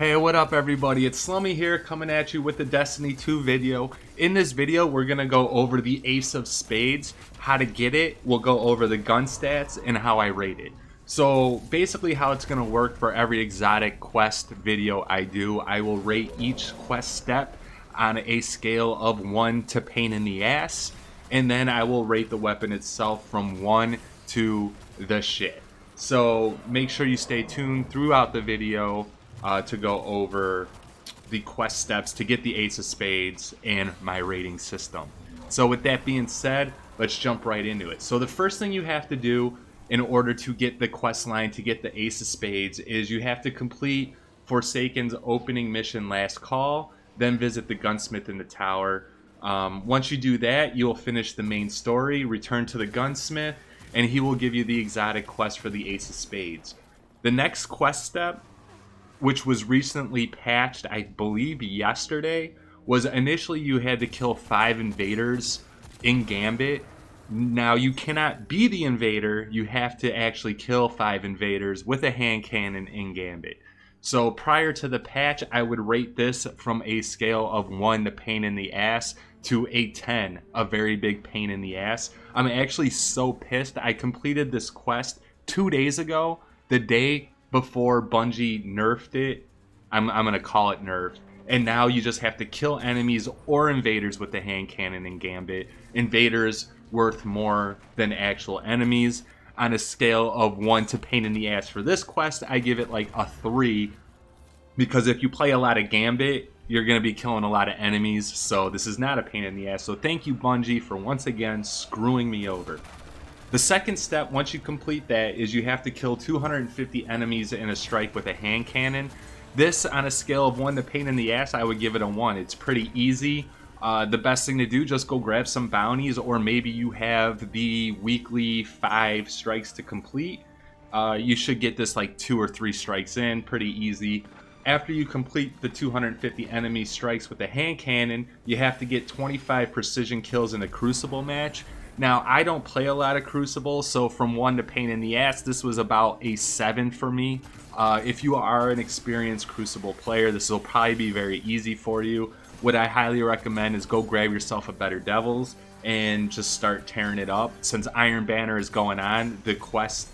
Hey, what up everybody? It's Slummy here coming at you with the Destiny 2 video. In this video, we're going to go over the Ace of Spades, how to get it, we'll go over the gun stats, and how I rate it. So basically how it's going to work for every exotic quest video I do, I will rate each quest step on a scale of 1 to pain in the ass, and then I will rate the weapon itself from 1 to the shit. So make sure you stay tuned throughout the video to go over the quest steps to get the Ace of Spades and my rating system. So with that being said, let's jump right into it. So the first thing you have to do in order to get the quest line to get the Ace of Spades is you have to complete Forsaken's opening mission Last Call, then visit the gunsmith in the tower. Once you do that, you'll finish the main story, return to the gunsmith, and he will give you the exotic quest for the Ace of Spades. The next quest step, which was recently patched, I believe yesterday, was initially you had to kill 5 invaders in Gambit. Now you cannot be the invader, you have to actually kill 5 invaders with a hand cannon in Gambit. So prior to the patch, I would rate this from a scale of 1 to pain in the ass to a 10, a very big pain in the ass. I'm actually so pissed. I completed this quest 2 days ago, the day before Bungie nerfed it. I'm gonna call it nerfed. And now you just have to kill enemies or invaders with the hand cannon in Gambit. Invaders worth more than actual enemies. On a scale of 1 to pain in the ass for this quest, I give it like a 3. Because if you play a lot of Gambit, you're gonna be killing a lot of enemies. So this is not a pain in the ass. So thank you, Bungie, for once again screwing me over. The second step, once you complete that, is you have to kill 250 enemies in a strike with a hand cannon. This, on a scale of 1 to pain in the ass, I would give it a 1. It's pretty easy. The best thing to do, just go grab some bounties, or maybe you have the weekly 5 strikes to complete. You should get this like 2 or 3 strikes in, pretty easy. After you complete the 250 enemy strikes with the hand cannon, you have to get 25 precision kills in a Crucible match. Now, I don't play a lot of Crucible, so from 1 to pain in the ass, this was about a 7 for me. If you are an experienced Crucible player, this will probably be very easy for you. What I highly recommend is go grab yourself a Better Devils and just start tearing it up. Since Iron Banner is going on, the quest,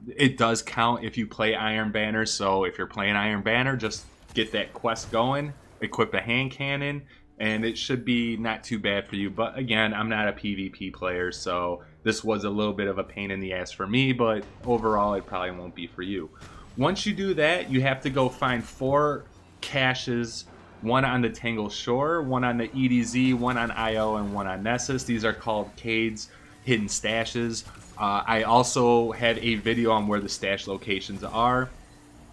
it does count if you play Iron Banner, so if you're playing Iron Banner, just get that quest going, equip a hand cannon, and it should be not too bad for you. But again, I'm not a PvP player, so this was a little bit of a pain in the ass for me, but overall it probably won't be for you. Once you do that, you have to go find 4 caches, 1 on the Tangle Shore, 1 on the EDZ, 1 on IO, and 1 on Nessus. These are called Cade's Hidden Stashes. I also had a video on where the stash locations are,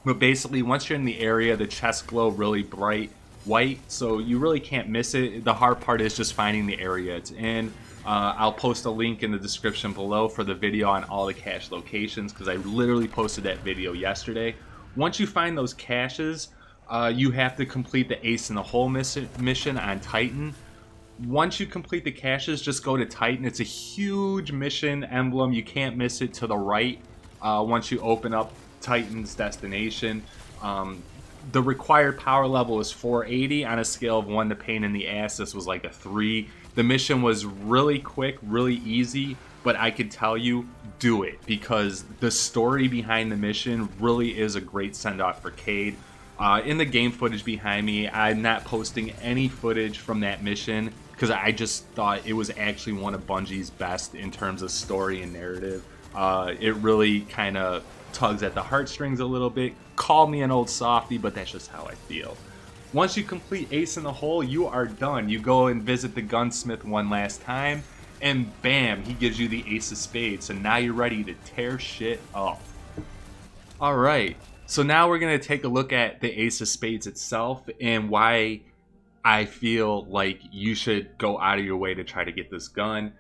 but basically once you're in the area, the chests glow really bright white, so you really can't miss it. The hard part is just finding the area it's in. I'll post a link in the description below for the video on all the cache locations, because I literally posted that video yesterday. Once you find those caches, you have to complete the Ace in the Hole mission on Titan. Once you complete the caches, just go to Titan. It's a huge mission emblem, you can't miss it, to the right once you open up Titan's destination. The required power level is 480 on a scale of 1 to pain in the ass. This was like a 3. The mission was really quick, really easy, but I could tell you, do it, because the story behind the mission really is a great send-off for Cade. In the game footage behind me, I'm not posting any footage from that mission because I just thought it was actually one of Bungie's best in terms of story and narrative. It really kind of tugs at the heartstrings a little bit. Call me an old softy, but that's just how I feel. Once you complete Ace in the Hole, you are done. You go and visit the gunsmith one last time, and bam, he gives you the Ace of Spades. So now you're ready to tear shit up. Alright, so now we're going to take a look at the Ace of Spades itself and why I feel like you should go out of your way to try to get this gun.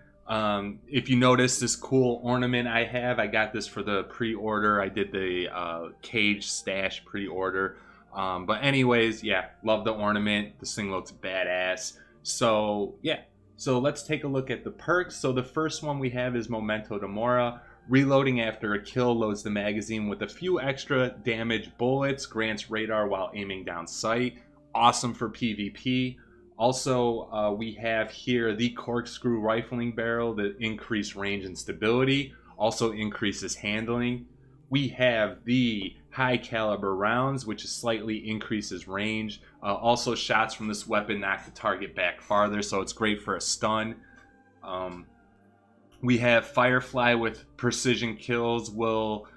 If you notice this cool ornament I have, I got this for the pre-order. I did the cage stash pre-order. But anyways, yeah, love the ornament. This thing looks badass. So yeah, so let's take a look at the perks. So the first one we have is Memento Mori. Reloading after a kill loads the magazine with a few extra damage bullets, grants radar while aiming down sight. Awesome for PvP. Also, we have here the corkscrew rifling barrel that increase range and stability. Also increases handling. We have the high caliber rounds, which slightly increases range. Also, shots from this weapon knock the target back farther, so it's great for a stun. We have Firefly with precision kills will,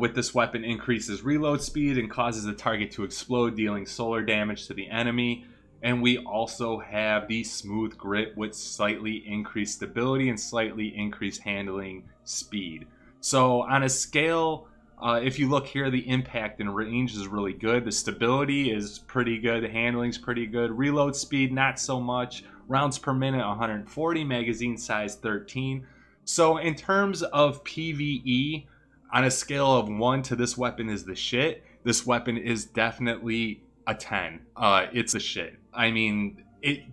with this weapon, increases reload speed and causes the target to explode, dealing solar damage to the enemy. And we also have the Smooth Grip with slightly increased stability and slightly increased handling speed. So on a scale, if you look here, the impact and range is really good. The stability is pretty good. The handling is pretty good. Reload speed, not so much. Rounds per minute, 140. Magazine size, 13. So in terms of PvE, on a scale of 1 to this weapon is the shit, this weapon is definitely a 10. It's the shit. I mean, it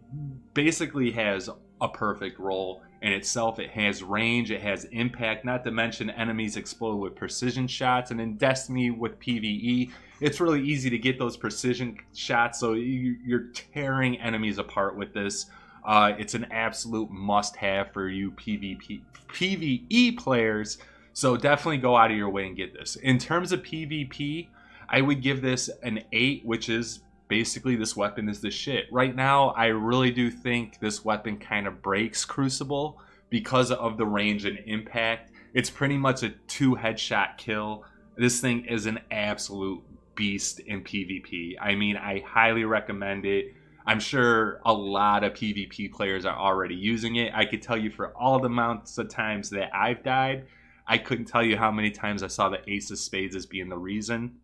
basically has a perfect role in itself. It has range, it has impact, not to mention enemies explode with precision shots. And in Destiny with PvE, it's really easy to get those precision shots, so you're tearing enemies apart with this. It's an absolute must-have for you PvE players, so definitely go out of your way and get this. In terms of PvP, I would give this an 8, which is basically this weapon is the shit. Right now, I really do think this weapon kind of breaks Crucible because of the range and impact. It's pretty much a 2 headshot kill. This thing is an absolute beast in PvP. I mean, I highly recommend it. I'm sure a lot of PvP players are already using it. I could tell you for all the amounts of times that I've died, I couldn't tell you how many times I saw the Ace of Spades as being the reason.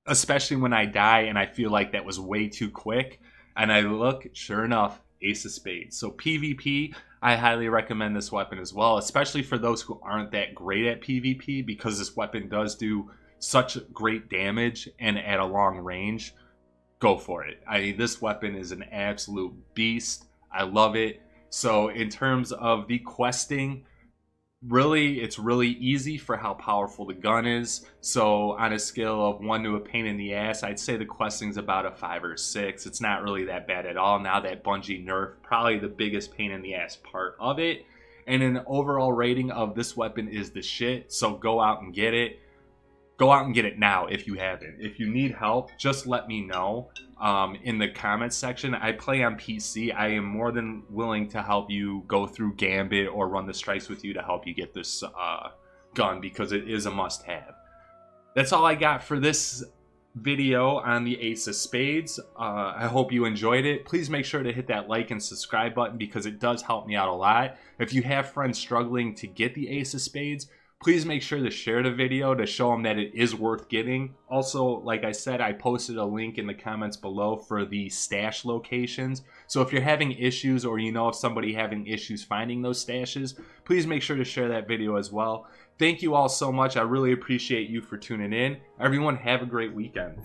Especially when I die and I feel like that was way too quick. And I look, sure enough, Ace of Spades. So PvP, I highly recommend this weapon as well, especially for those who aren't that great at PvP, because this weapon does do such great damage and at a long range. Go for it. I mean, this weapon is an absolute beast. I love it. So in terms of the questing, really, it's really easy for how powerful the gun is. So on a scale of 1 to a pain in the ass, I'd say the questing's about a 5 or 6. It's not really that bad at all. Now that Bungie nerfed probably the biggest pain in the ass part of it. And an overall rating of this weapon is the shit. So go out and get it. Go out and get it now if you haven't. If you need help, just let me know in the comments section. I play on PC. I am more than willing to help you go through Gambit or run the strikes with you to help you get this gun, because it is a must-have. That's all I got for this video on the Ace of Spades. I hope you enjoyed it. Please make sure to hit that like and subscribe button, because it does help me out a lot. If you have friends struggling to get the Ace of Spades, please make sure to share the video to show them that it is worth getting. Also, like I said, I posted a link in the comments below for the stash locations. So if you're having issues, or you know of somebody having issues finding those stashes, please make sure to share that video as well. Thank you all so much. I really appreciate you for tuning in. Everyone, have a great weekend.